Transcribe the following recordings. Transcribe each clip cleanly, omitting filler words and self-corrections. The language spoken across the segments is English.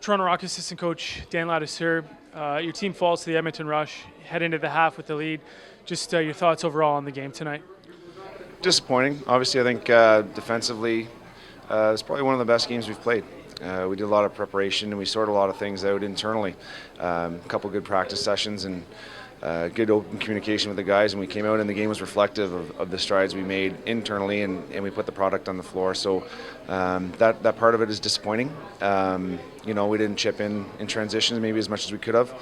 Toronto Rock assistant coach Dan Ladouceur. Your team falls to the Edmonton Rush, head into the half with the lead. Just your thoughts overall on the game tonight. Disappointing. Obviously, I think defensively, it's probably one of the best games we've played. We did a lot of preparation and we sorted a lot of things out internally. A couple good practice sessions and good open communication with the guys, and we came out and the game was reflective of the strides we made internally, and we put the product on the floor. So that part of it is disappointing. We didn't chip in transitions maybe as much as we could have.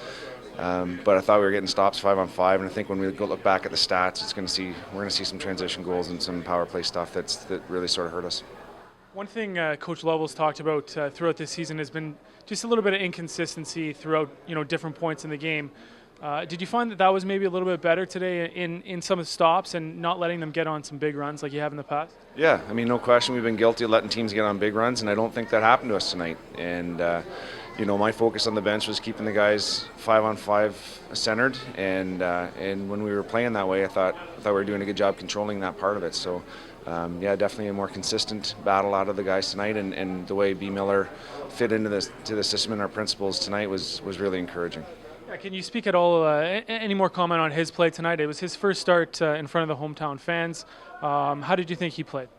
But I thought we were getting stops 5-on-5, and I think when we go look back at the stats, we're going to see some transition goals and some power play stuff that really sort of hurt us. One thing Coach Lovell's talked about throughout this season has been just a little bit of inconsistency throughout different points in the game. Did you find that was maybe a little bit better today in some of the stops and not letting them get on some big runs like you have in the past? Yeah, I mean, no question we've been guilty of letting teams get on big runs, and I don't think that happened to us tonight. And my focus on the bench was keeping the guys 5-on-5 centered, and when we were playing that way, I thought we were doing a good job controlling that part of it. So, definitely a more consistent battle out of the guys tonight, and the way B. Miller fit into the system and our principles tonight was really encouraging. Yeah, can you speak at all, any more comment on his play tonight? It was his first start in front of the hometown fans. How did you think he played?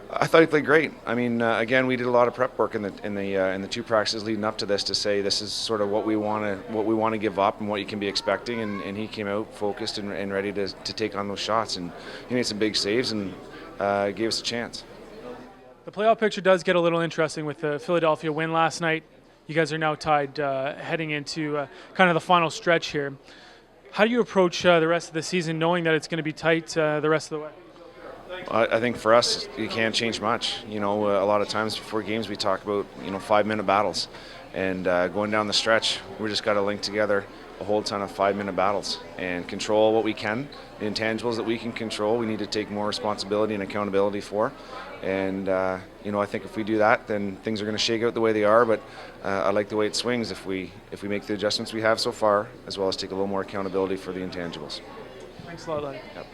I thought he played great. I mean, again, we did a lot of prep work in the two practices leading up to this to say this is sort of what we want to give up and what you can be expecting. And he came out focused and ready to take on those shots. And he made some big saves and gave us a chance. The playoff picture does get a little interesting with the Philadelphia win last night. You guys are now tied heading into kind of the final stretch here. How do you approach the rest of the season knowing that it's going to be tight the rest of the way? I think for us, you can't change much. A lot of times before games we talk about 5-minute battles, and going down the stretch, we just got to link together a whole ton of 5-minute battles and control what we can. The intangibles that we can control, we need to take more responsibility and accountability for. And I think if we do that, then things are going to shake out the way they are. But I like the way it swings if we make the adjustments we have so far, as well as take a little more accountability for the intangibles. Thanks a lot, Larry. Yep.